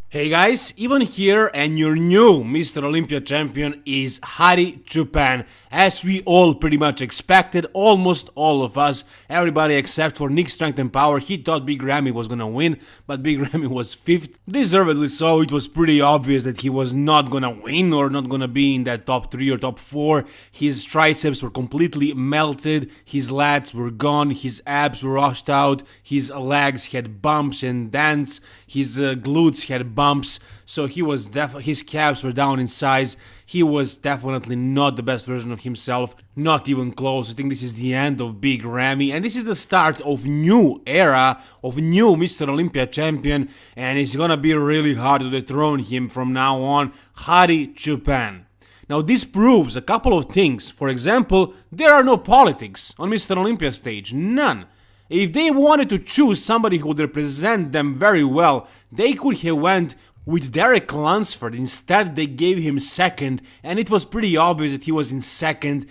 Hey guys, Ivan here, and your new Mr. Olympia champion is Hari Chupan. As we all pretty much expected, almost all of us, everybody except for Nick Strength and Power, he thought Big Ramy was gonna win, but Big Ramy was 5th. Deservedly so. It was pretty obvious that he was not gonna win or not gonna be in that top 3 or top 4. His triceps were completely melted, his lats were gone, his abs were washed out, his legs had bumps and dents, his glutes had bumps, so his calves were down in size. He was definitely not the best version of himself, not even close. I think this is the end of Big Ramy, and this is the start of new era, of new Mr. Olympia champion, and it's gonna be really hard to dethrone him from now on, Hari Chupan. Now this proves a couple of things. For example, there are no politics on Mr. Olympia stage, none. If they wanted to choose somebody who would represent them very well, they could have went with Derek Lunsford. Instead, they gave him second, and it was pretty obvious that he was in second.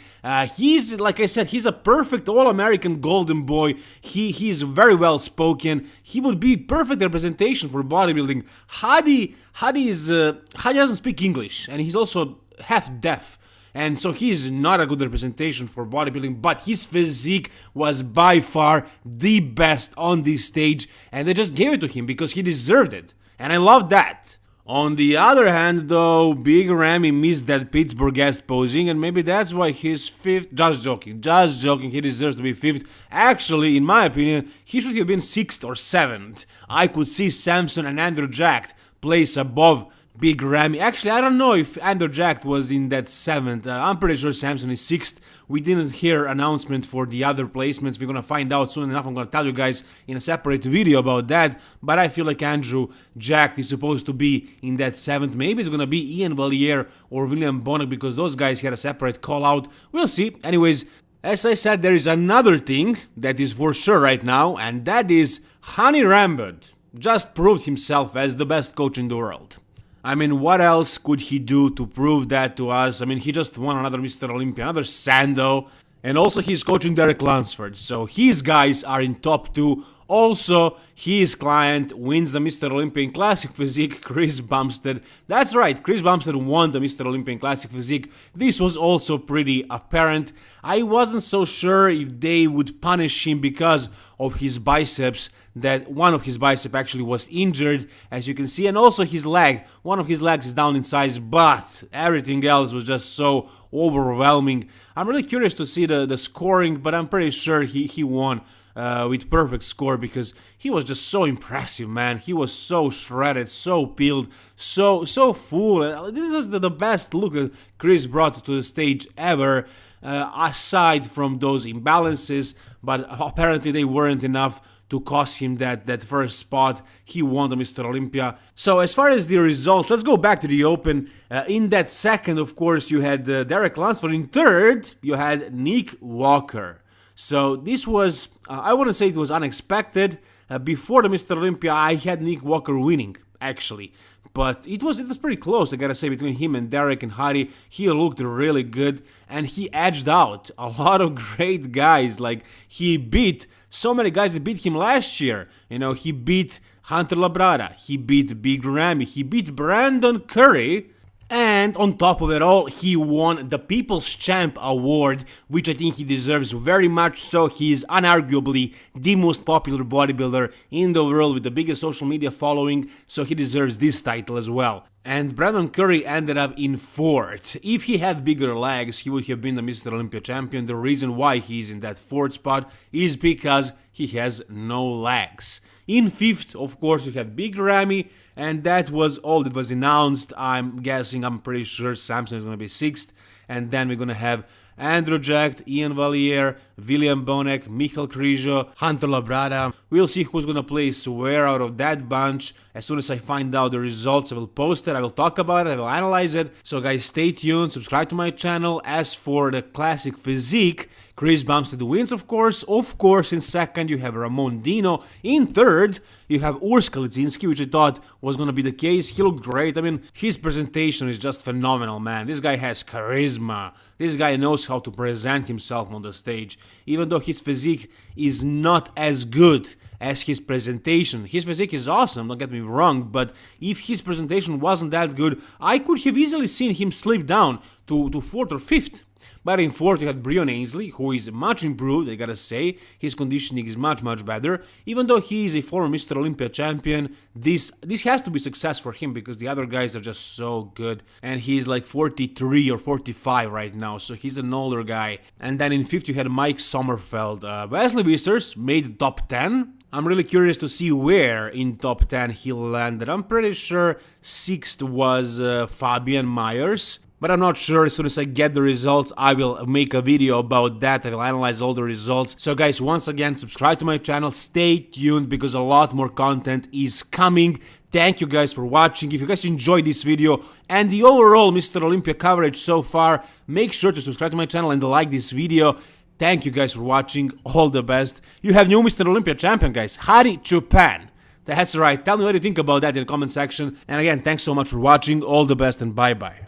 He's, like I said, he's a perfect All-American golden boy. He's very well spoken. He would be perfect representation for bodybuilding. Hadi doesn't speak English, and he's also half deaf. And so he's not a good representation for bodybuilding, but his physique was by far the best on this stage, and they just gave it to him because he deserved it. And I love that. On the other hand, though, Big Ramy missed that Pittsburgh guest posing, and maybe that's why he's 5th. Just joking, he deserves to be 5th. Actually, in my opinion, he should have been 6th or 7th. I could see Samson and Andrew Jack place above Big Ramy. Actually, I don't know if Andrew Jack was in that 7th. I'm pretty sure Samson is 6th. We didn't hear announcement for the other placements. We're gonna find out soon enough. I'm gonna tell you guys in a separate video about that. But I feel like Andrew Jack is supposed to be in that 7th. Maybe it's gonna be Ian Valliere or William Bonek because those guys had a separate call out. We'll see. Anyways, as I said, there is another thing that is for sure right now, and that is Hani Rambod just proved himself as the best coach in the world. I mean, what else could he do to prove that to us? I mean, he just won another Mr. Olympia, another Sando, and also he's coaching Derek Lunsford, so his guys are in top 2. Also, his client wins the Mr. Olympian Classic Physique, Chris Bumstead. That's right, Chris Bumstead won the Mr. Olympian Classic Physique. This was also pretty apparent. I wasn't so sure if they would punish him because of his biceps, that one of his biceps actually was injured, as you can see, and also his leg. One of his legs is down in size, but everything else was just so overwhelming. I'm really curious to see the scoring, but I'm pretty sure he won with perfect score because he was just so impressive, man. He was so shredded, so peeled, so full. This was the best look that Chris brought to the stage ever, aside from those imbalances, but apparently they weren't enough to cost him that first spot. He won the Mr. Olympia. So as far as the results, let's go back to the Open. In that second, of course, you had Derek Lunsford. In third, you had Nick Walker. So this was, I wouldn't say it was unexpected. Before the Mr. Olympia, I had Nick Walker winning, actually. But it was pretty close, I gotta say, between him and Derek and Hari. He looked really good, and he edged out a lot of great guys. Like, he beat so many guys that beat him last year. You know, he beat Hunter Labrada, he beat Big Ramy, he beat Brandon Curry, and on top of it all, he won the People's Champ Award, which I think he deserves very much so. He is unarguably the most popular bodybuilder in the world with the biggest social media following, so he deserves this title as well. And Brandon Curry ended up in 4th. If he had bigger legs, he would have been the Mr. Olympia champion. The reason why he's in that 4th spot is because he has no legs. In 5th, of course, you had Big Ramy, and that was all that was announced. I'm pretty sure Samson is going to be 6th, and then we're going to have Andrew Jack, Ian Valliere, William Bonek, Michal Križo, Hunter Labrada. We'll see who's gonna place where out of that bunch. As soon as I find out the results, I will post it, I will talk about it, I will analyze it. So guys, stay tuned, subscribe to my channel. As for the Classic Physique, Chris Bumstead wins, of course. Of course, in second, you have Ramon Dino. In third, you have Urs Kalicinski, which I thought was going to be the case. He looked great. I mean, his presentation is just phenomenal, man. This guy has charisma. This guy knows how to present himself on the stage. Even though his physique is not as good as his presentation. His physique is awesome, don't get me wrong, but if his presentation wasn't that good, I could have easily seen him slip down to 4th or 5th. But in 4th you had Brion Ainsley, who is much improved, I gotta say. His conditioning is much better. Even though he is a former Mr. Olympia champion, this has to be success for him because the other guys are just so good. And he's like 43 or 45 right now, so he's an older guy. And then in 5th you had Mike Sommerfeld. Wesley Wissers made top 10. I'm really curious to see where in top 10 he landed. I'm pretty sure 6th was Fabian Myers. But I'm not sure. As soon as I get the results, I will make a video about that. I will analyze all the results. So guys, once again, subscribe to my channel. Stay tuned because a lot more content is coming. Thank you guys for watching. If you guys enjoyed this video and the overall Mr. Olympia coverage so far, make sure to subscribe to my channel and like this video. Thank you guys for watching. All the best. You have new Mr. Olympia champion, guys. Hari Chupan. That's right. Tell me what you think about that in the comment section. And again, thanks so much for watching. All the best and bye-bye.